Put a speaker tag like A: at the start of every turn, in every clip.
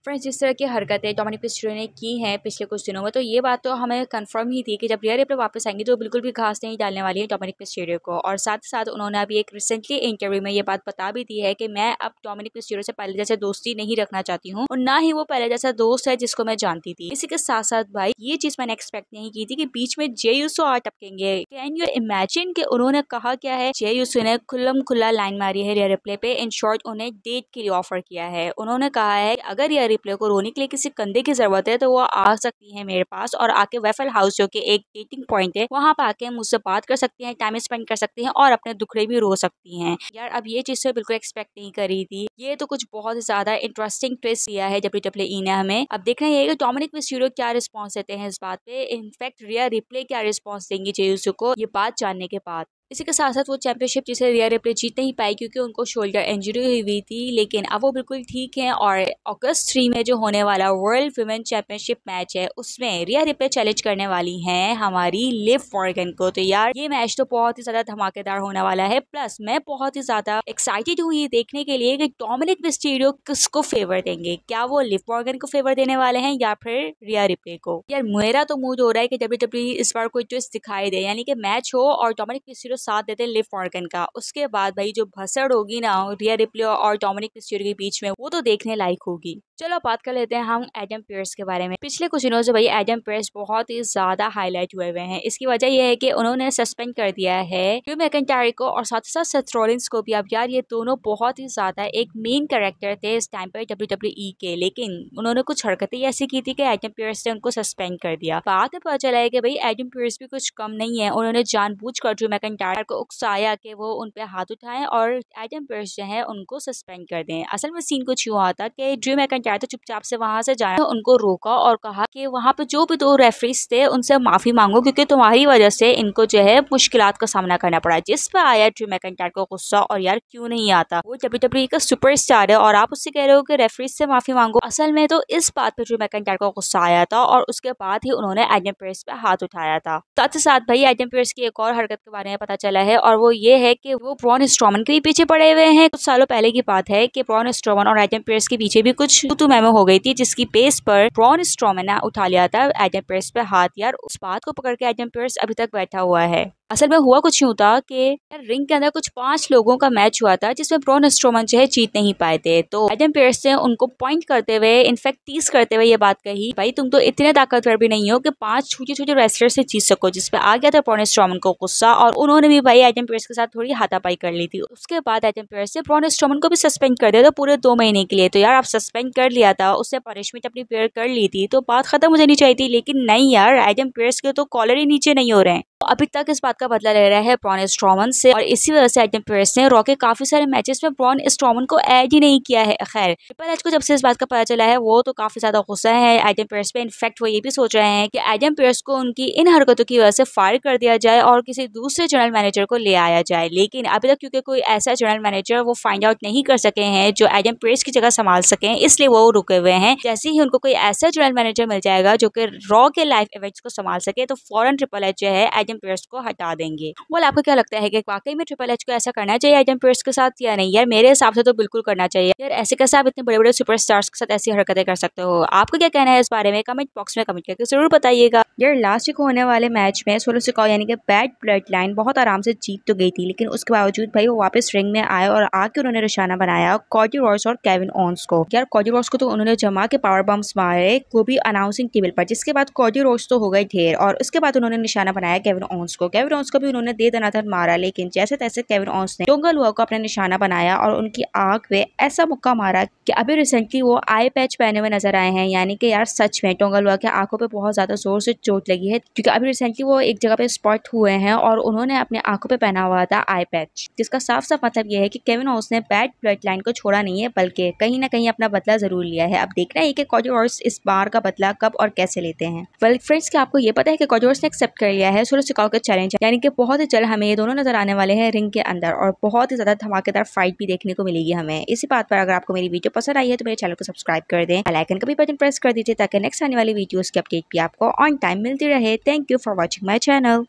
A: Friends, जिस तरह की हरकतें डोमिनिक मिस्टेरियो ने की हैं पिछले कुछ दिनों में, तो ये बात तो हमें कंफर्म ही थी कि जब रिया रिप्ले वापस आएंगी तो बिल्कुल भी घास नहीं डालने वाली है डोमिनिक मिस्टेरियो को। और साथ ही साथ उन्होंने अभी एक रिसेंटली इंटरव्यू में ये बात बता भी दी है कि मैं अब डोमिनिक मिस्टेरियो से पहले जैसे दोस्ती नहीं रखना चाहती हूँ और ना ही वो पहले जैसा दोस्त है जिसको मैं जानती थी। इसी के साथ साथ भाई ये चीज मैंने एक्सपेक्ट नहीं की थी कि बीच में जे यूसो आ टपकेंगे। कैन यू इमेजिन कि उन्होंने कहा क्या है, जे यूसो ने खुल्लम खुल्ला लाइन मारी है रिया रिप्ले पे। इन शॉर्ट उन्हें डेट के लिए ऑफर किया है। उन्होंने कहा है अगर रिया रिप्ले को रोने के लिए किसी कंधे की जरूरत है तो वो आ सकती है मेरे पास और आके वेफल हाउस जो कि एक डेटिंग पॉइंट है वहां पर आके मुझसे बात कर सकती हैं, टाइम स्पेंड कर सकती हैं और अपने दुखड़े भी रो सकती हैं। यार अब ये चीज तो बिल्कुल एक्सपेक्ट नहीं करी थी। ये तो कुछ बहुत ज्यादा इंटरेस्टिंग ट्विस्ट दिया है WWE ने हमें। अब देखना ये है कि डोमिनिक मिस्टेरियो क्या रिस्पॉन्स देते हैं इस बात पे। इनफैक्ट रिया रिप्ले क्या रिस्पॉन्स देंगी जे यूसो को, ये बात जानने के बाद। इसी के साथ साथ वो चैंपियनशिप जिसे रिया रिप्ले जीत नहीं पाई क्योंकि उनको शोल्डर इंजरी हुई थी, लेकिन अब वो बिल्कुल ठीक है। और अगस्त 3 में जो होने वाला वर्ल्ड वुमेन चैंपियनशिप मैच है उसमें रिया रिप्ले चैलेंज करने वाली हैं हमारी लिव मॉर्गन को। तो यार ये मैच तो बहुत ही ज्यादा धमाकेदार होने वाला है। प्लस मैं बहुत ही ज्यादा एक्साइटेड हूँ ये देखने के लिए कि डोमिनिक मिस्टेरियो किसको फेवर देंगे। क्या वो लिव मॉर्गन को फेवर देने वाले हैं या फिर रिया रिप्ले को। यार मेरा तो मूड हो रहा है कि WWE इस बार कोई ट्विस्ट दिखाई दे, यानी कि मैच हो और डोमिनिक मिस्टेरियो साथ देते लिव मॉर्गन का। उसके बाद भाई जो भसड़ होगी ना रिया रिप्ले और डोमिनिक मिस्टेरियो के बीच में, वो तो देखने लायक होगी। चलो बात कर लेते हैं हम एडम पियर्स के बारे में। पिछले कुछ दिनों से भाई एडम पियर्स बहुत ही ज्यादा हाईलाइट हुए हैं। इसकी वजह यह है कि उन्होंने सस्पेंड कर दिया है ड्रू मैकिंटायर को और साथ ही साथ सेथ रॉलिंस को भी। अब यार ये दोनों बहुत ही ज्यादा एक मेन कैरेक्टर थे इस टाइम पर WWE के, लेकिन उन्होंने कुछ हरकतें ऐसी की थी कि एडम पियर्स ने उनको सस्पेंड कर दिया। बाद में पता चला है कि भाई एडम पियर्स भी कुछ कम नहीं है। उन्होंने जानबूझकर ड्रू मैकिंटायर को उकसाया कि वो उन पे हाथ उठाएं और एडम पियर्स जो है उनको सस्पेंड कर दें। असल में सीन कुछ हुआ था कि ड्रू मैकिंटायर तो चुपचाप से वहां से जाए, उनको रोका और कहा कि वहां पे जो भी दो रेफरीज थे उनसे माफी मांगो क्योंकि तुम्हारी वजह से इनको जो है मुश्किलात का सामना करना पड़ा। जिस पे आया ड्रू मैकिंटायर को गुस्सा, और यार क्यों नहीं आता, वो WWE का सुपरस्टार है और आप उससे कह रहे हो कि रेफरीज से माफी मांगो। असल में तो इस बात पे ड्रू मैकिंटायर को गुस्सा आया था और उसके बाद ही उन्होंने एडम पियर्स पे हाथ उठाया था। साथ ही साथ भाई एडम पियर्स की एक और हरकत के बारे में पता चला है और वो ये है कि वो ब्रॉन स्ट्रोमन के भी पीछे पड़े हुए हैं। कुछ सालों पहले की बात है कि ब्रॉन स्ट्रोमन और एडम पियर्स के पीछे भी कुछ तू मेमो हो गई थी, जिसकी बेस पर ब्रॉन स्ट्रोमन ने उठा लिया था एडम पियर्स पे हाथ। यार उस बात को पकड़ के एडम पियर्स अभी तक बैठा हुआ है। असल में हुआ कुछ यूं था कि रिंग के अंदर कुछ 5 लोगों का मैच हुआ था जिसमें ब्रॉन स्ट्रोमन जो है जीत नहीं पाए थे। तो एडम पियर्स ने उनको पॉइंट करते हुए, इनफैक्ट टीज करते हुए ये बात कही, भाई तुम तो इतने ताकतवर भी नहीं हो कि 5 छोटे छोटे रेसलर से जीत सको। जिसपे आ गया था ब्रॉन स्ट्रोमन को गुस्सा और उन्होंने भी भाई एडम पियर्स के साथ थोड़ी हाथापाई कर ली थी। उसके बाद एडम पियर्स ने ब्रॉन स्ट्रोमन को भी सस्पेंड कर दिया था पूरे 2 महीने के लिए। तो यार आप सस्पेंड कर लिया था, उससे पनिशमेंट अपनी पेयर कर ली थी तो बात खत्म हो जानी चाहिए थी, लेकिन नहीं यार, एडम पियर्स के तो कॉलर ही नीचे नहीं हो रहे हैं। अभी तक इस बात का बदला ले रहा है ब्रॉन स्ट्रोमन से और इसी वजह से एडम पियर्स ने रॉ के काफी सारे मैचेस में ब्रॉन स्ट्रोमन को ऐड ही नहीं किया है। खैर ट्रिपल एच को जब से इस बात का पता चला है वो तो काफी ज्यादा गुस्सा है एडम पियर्स पे। इनफैक्ट वो ये भी सोच रहे हैं कि एडम पियर्स को उनकी इन हरकतों की वजह से फायर कर दिया जाए और किसी दूसरे जनरल मैनेजर को ले आया जाए। लेकिन अभी तक क्योंकि कोई ऐसा जनरल मैनेजर वो फाइंड आउट नहीं कर सके हैं जो एडम पियर्स की जगह संभाल सके, इसलिए वो रुके हुए हैं। जैसे ही उनको कोई ऐसा जनरल मैनेजर मिल जाएगा जो कि रॉ के लाइव इवेंट्स को संभाल सके तो फौरन ट्रिपल एच जो है एडम पियर्स को हटा देंगे। वो आपको क्या लगता है कि वाकई में ट्रिपल एच को ऐसा करना चाहिए एडम पियर्स के साथ या नहीं? यार मेरे हिसाब से तो बिल्कुल करना चाहिए। यार ऐसे कैसे आप इतने बड़े बड़े सुपरस्टार्स के साथ ऐसी हरकतें कर सकते हो? आपको क्या कहना है इस बारे में? कमेंट बॉक्स में कमेंट करके जरूर बताइएगा। यार लास्ट वीक होने वाले मैच में सोलो सिकाओ यानी कि बैड ब्लड लाइन बहुत आराम से जीत तो गई थी, लेकिन उसके बावजूद भाई वो वापस रिंग में आए और आके उन्होंने निशाना बनाया कॉडी रोड्स और केविन ओन्स को। यार कॉडी रोड्स को तो उन्होंने जमा के पावर बम्स मारे, वो भी अनाउंसिंग टेबल पर। जिसके बाद कॉडी रोड्स तो हो गए ढेर और उसके बाद उन्होंने निशाना बनाया केविन ओन्स को। केविन ओन्स को भी उन्होंने दे दनादन मारा, लेकिन जैसे तैसे केविन ओन्स ने टोंगा लुआ को अपना निशाना बनाया और उनकी आंख में ऐसा मुक्का मारा कि अभी रिसेंटली वो आई पैच पहने हुए नजर आए हैं। यानी कि यार सच में टोंगा लुआ के आंखों पे बहुत ज्यादा जोर से चोट लगी है क्योंकि अभी रिसेंटली वो एक जगह पे स्पॉट हुए हैं और उन्होंने अपने आंखों पे पहना हुआ था आई पैच, जिसका साफ साफ मतलब ये है कि केविन ओन्स ने बैड ब्लड लाइन को छोड़ा नहीं है, बल्कि कहीं ना कहीं अपना बदला जरूर लिया है। अब देखना है कि कॉडी रोड्स इस बार का बदला कब और कैसे लेते हैं। वेल फ्रेंड्स, क्या आपको ये पता है कि कॉडी रोड्स ने एक्सेप्ट कर लिया है सोलो सिकाओ का चैलेंज, यानी कि बहुत ही जल्द हमें ये दोनों नजर आने वाले हैं रिंग के अंदर और बहुत ही ज्यादा धमाकेदार फाइट भी देखने को मिलेगी हमें। इसी बात पर अगर आपको मेरी वीडियो पसंद आई है तो मेरे चैनल को सब्सक्राइब कर दें, बेल आइकन का भी बटन प्रेस कर दीजिए ताकि नेक्स्ट आने वाली वीडियोस की अपडेट भी आपको ऑन टाइम मिलती रहे। Thank you for watching my channel.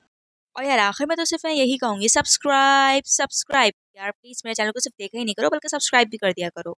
A: और यार आखिर में तो सिर्फ मैं यही कहूंगी, सब्सक्राइब सब्सक्राइब। यार प्लीज मेरे चैनल को सिर्फ देखा ही नहीं करो बल्कि सब्सक्राइब भी कर दिया करो।